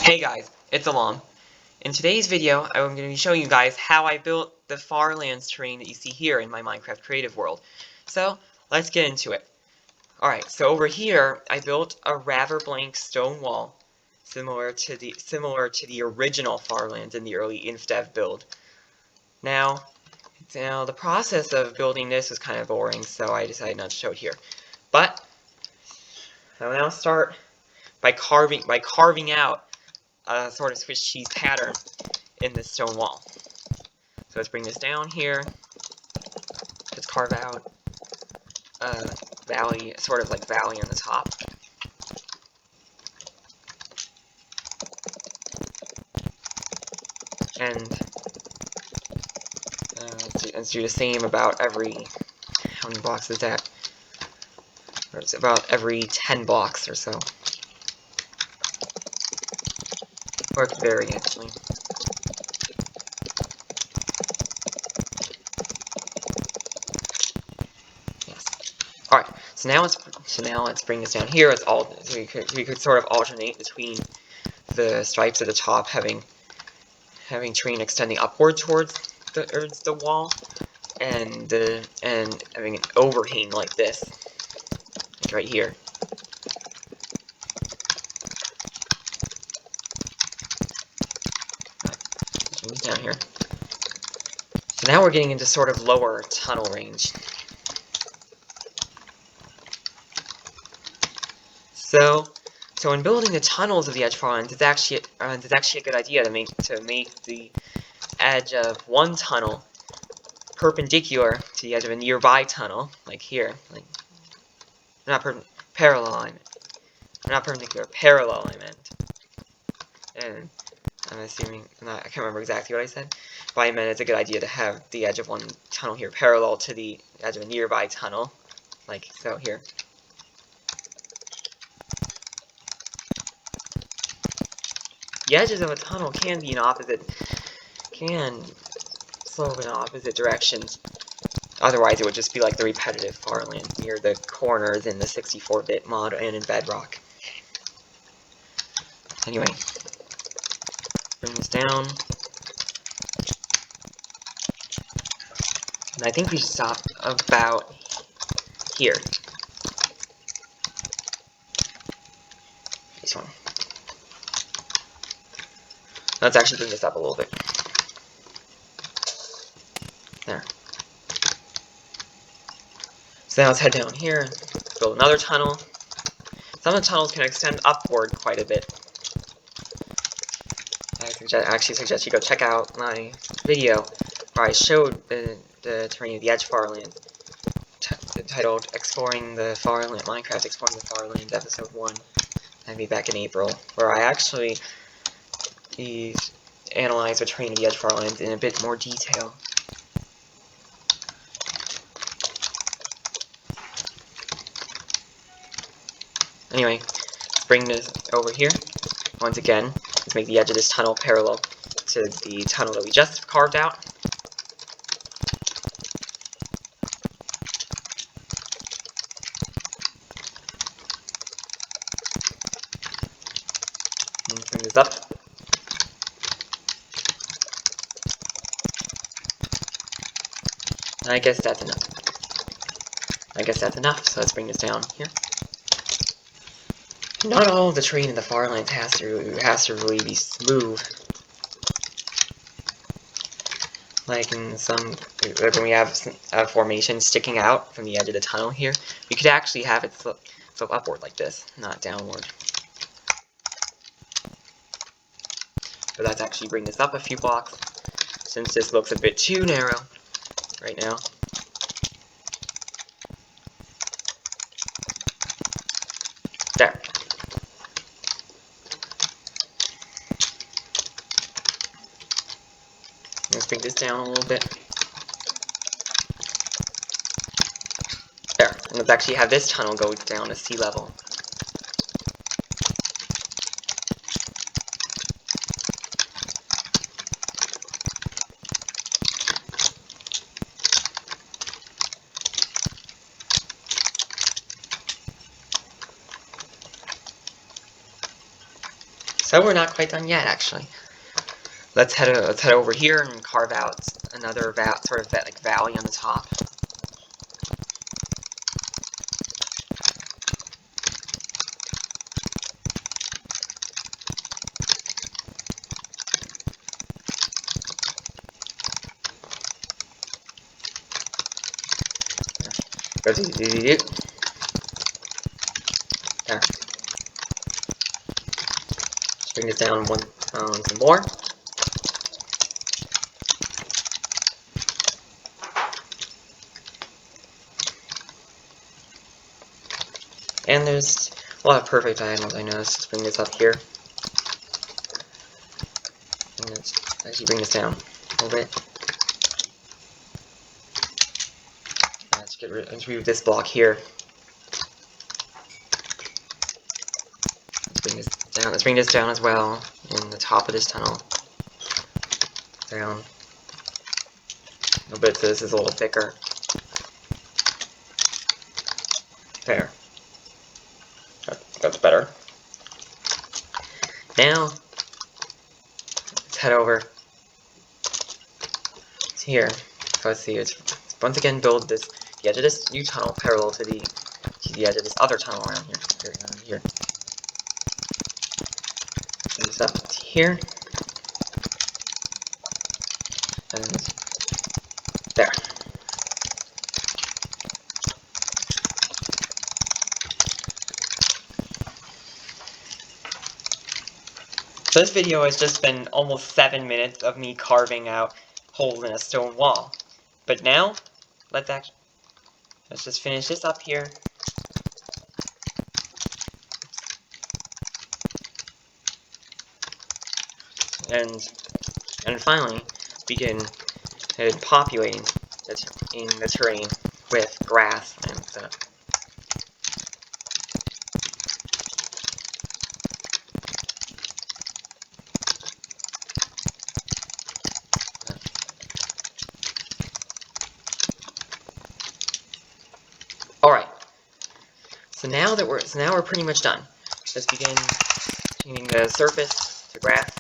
Hey guys, it's Alam. In today's video, I'm going to be showing you guys how I built the Farlands terrain that you see here in my Minecraft creative world. So, let's get into it. Alright, so over here, I built a rather blank stone wall, similar to the original Farlands in the early InfDev build. Now, the process of building this was kind of boring, so I decided not to show it here. But, I will now start by carving out a sort of Swiss cheese pattern in this stone wall. So let's bring this down here. Let's carve out a valley, sort of like valley on the top. And let's do the same about every, how many blocks is that? Or it's about every 10 blocks or so. Or it could vary, actually. Alright, so now let's bring this down here. We could sort of alternate between the stripes at the top having terrain extending upward towards the wall, and having an overhang like this, like right here. Bring this down here. So now we're getting into sort of lower tunnel range. So in building the tunnels of the edge farms, it's actually a good idea to make the edge of one tunnel perpendicular to the edge of a nearby tunnel, like here, parallel. I meant. And I'm assuming I can't remember exactly what I said, but I meant it's a good idea to have the edge of one tunnel here parallel to the edge of a nearby tunnel, like so here. The edges of a tunnel can slope in opposite directions. Otherwise, it would just be like the repetitive Farland near the corners in the 64-bit mod and in Bedrock. Anyway, bring this down. And I think we should stop about here. This one. Let's actually bring this up a little bit. There. So now let's head down here, build another tunnel. Some of the tunnels can extend upward quite a bit. I actually suggest you go check out my video where I showed the terrain of the Edge Farlands, titled Minecraft Exploring the Farlands, Episode 1. That'd be back in April, where I actually analyze the terrain of the Edge Farlands in a bit more detail. Anyway, let's bring this over here. Once again, let's make the edge of this tunnel parallel to the tunnel that we just carved out. And bring this up. And I guess that's enough. So let's bring this down here. Not all of the terrain in the Farlands has to really be smooth. Like in when we have a formation sticking out from the edge of the tunnel here, we could actually have it slope upward like this, not downward. So let's actually bring this up a few blocks, since this looks a bit too narrow right now. There. Let's bring this down a little bit. There. And let's actually have this tunnel go down to sea level. So we're not quite done yet, actually. Let's head over here and carve out another sort of like valley on the top. There. Let's bring this down some more. And there's a lot of perfect diagonals, I noticed. Let's bring this up here. And let's actually bring this down a little bit. Let's remove this block here. Let's bring this down. Let's bring this down as well in the top of this tunnel. Down. A little bit so this is a little thicker. There. That's better. Now, let's head over to here. So let's see. Let's once again build the edge of this new tunnel parallel to the edge of this other tunnel around here. Bring this up to here. And there. So this video has just been almost 7 minutes of me carving out holes in a stone wall. But now, let's just finish this up here. And finally, begin populating the terrain with grass and stuff. Alright, so now we're pretty much done. Let's begin changing the surface to grass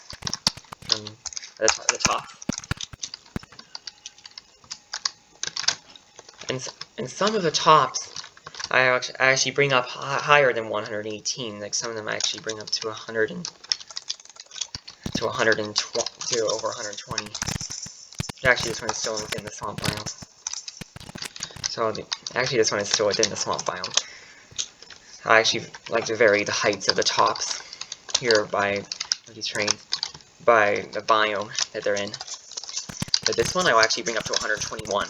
from the top. And some of the tops I actually bring up higher than 118. Like some of them I actually bring up to 100 to over 120. Actually, this one is still within the swamp biome. So actually, this one is still within the swamp biome. I actually like to vary the heights of the tops here by these terrains by the biome that they're in. But this one I will actually bring up to 121.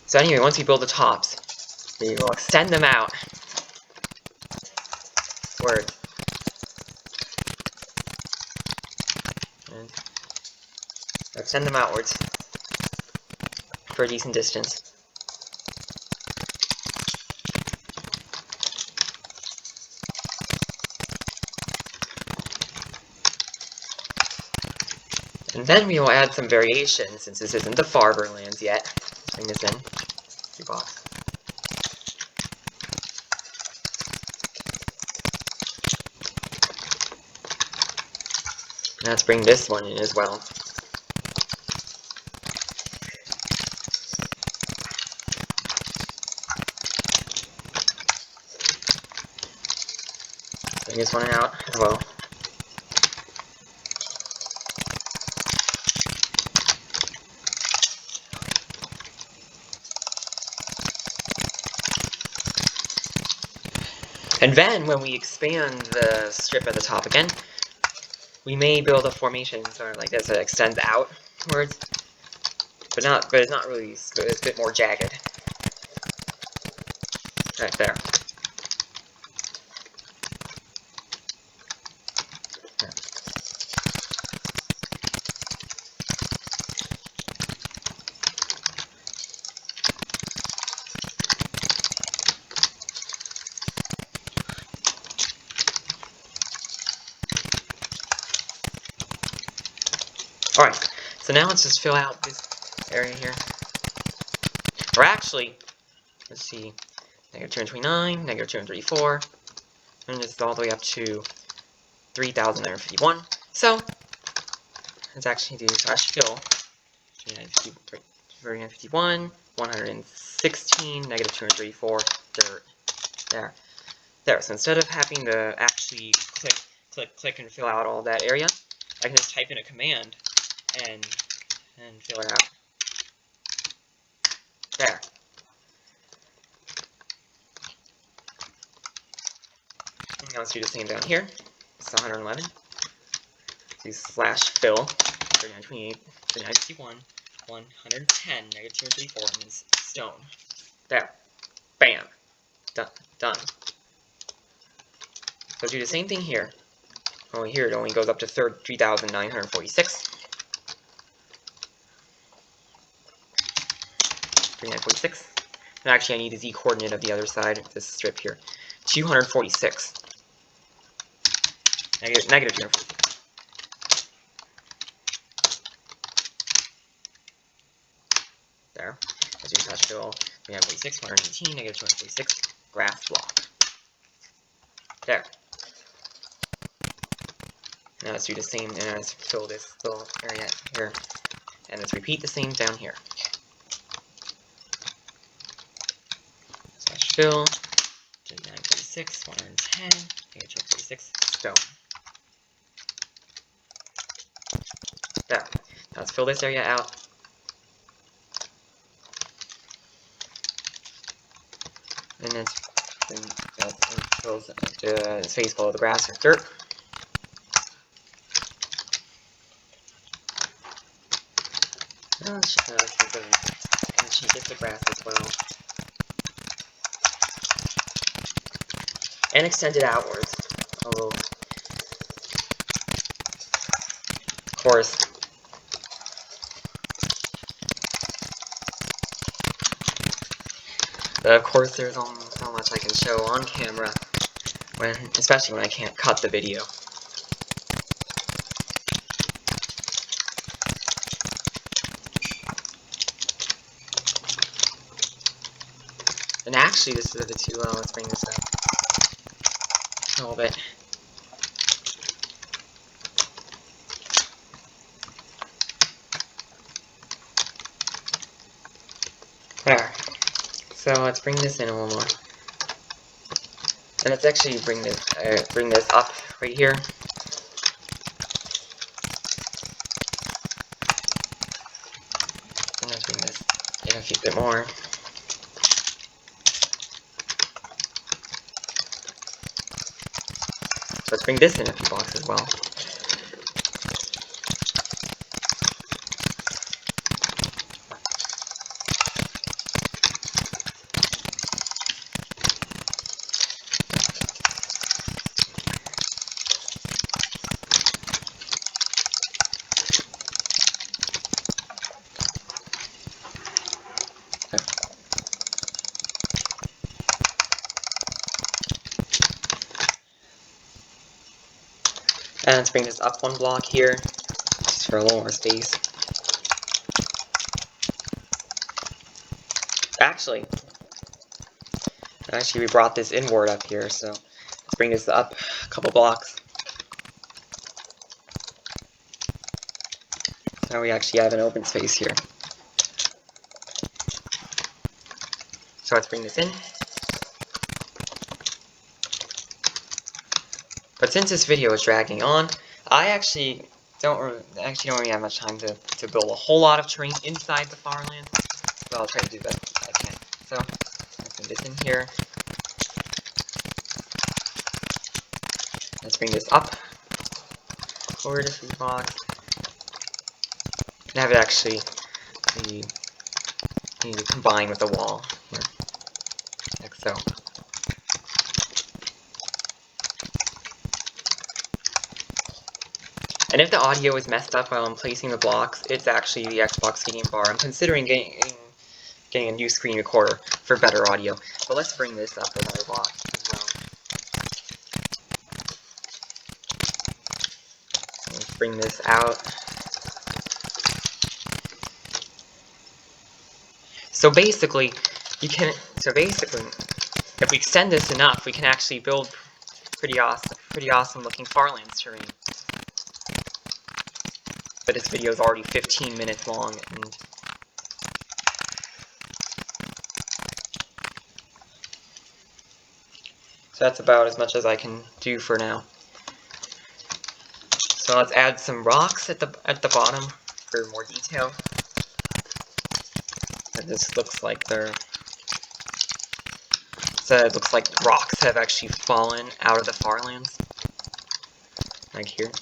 So anyway, once we build the tops, we will extend them out where and extend them outwards for a decent distance. And then we will add some variation, since this isn't the Farverlands yet. Let's bring this in. Box. Let's bring this one in as well. Bring this one out as well. And then, when we expand the strip at the top again, we may build a formation sort of like this that extends outwards, but it's not really. It's a bit more jagged. Right there. Alright, so now let's just fill out this area here. Or actually, let's see, negative 229, negative 234, And this is all the way up to 3,951. So let's actually do /fill 351, 116, negative 234, dirt. There. So instead of having to actually click, and fill out all that area, I can just type in a command and fill it out. There. And now let's do the same down here. It's 111. Do /fill 3928, 3951, 110, negative 234, and it's stone. There. Bam. Done. So do the same thing here. Only here it only goes up to 3,946. 3,946. And actually I need the z coordinate of the other side of this strip here. 246. Negative 246. There. Let's do /fill 346, 118, negative 246, grass block. There. Now let's do the same, and let's fill this little area here. And let's repeat the same down here. /fill 946, 110, negative 246, stone. There. Now let's fill this area out. And then fill the space below the grass with dirt. Let's get the grass as well. And extend it outwards. Although, of course, there's only so much I can show on camera, especially when I can't cut the video. And actually, this is a bit too low. Let's bring this up a little bit. There. So let's bring this in a little more. And let's actually bring this up right here. And let's bring this in a few bit more. Let's bring this in a few blocks as well. And let's bring this up one block here, just for a little more space. Actually, we brought this inward up here, so let's bring this up a couple blocks. Now we actually have an open space here. So let's bring this in. But since this video is dragging on, I actually don't really have much time to build a whole lot of terrain inside the Farlands. So I'll try to do that if I can. So let's bring this in here. Let's bring this up over to 3 blocks. And have it actually need to combine with the wall here, like so. And if the audio is messed up while I'm placing the blocks, it's actually the Xbox Game Bar. I'm considering getting a new screen recorder for better audio. But let's bring this up another block as well. Let's bring this out. So basically, if we extend this enough, we can actually build pretty awesome looking Farlands terrain. But this video is already 15 minutes long, and so that's about as much as I can do for now. So let's add some rocks at the bottom for more detail. And this looks like it looks like rocks have actually fallen out of the Farlands. Like here.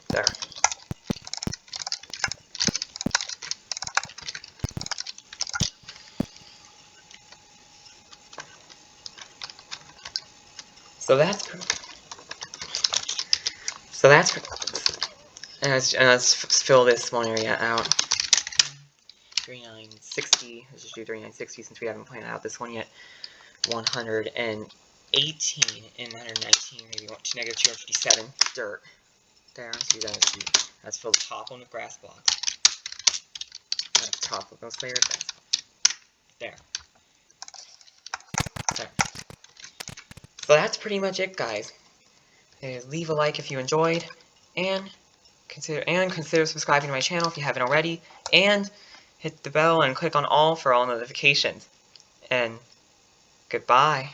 There. So let's fill this one area out. 3960. Let's just do 3960 since we haven't planned out this one yet. 118 and 119. Maybe negative 257 dirt. There. So let's fill the top one with grass blocks. The top of those layers. There. There. So that's pretty much it, guys. Leave a like if you enjoyed, and consider subscribing to my channel if you haven't already, and hit the bell and click on all for all notifications. And goodbye.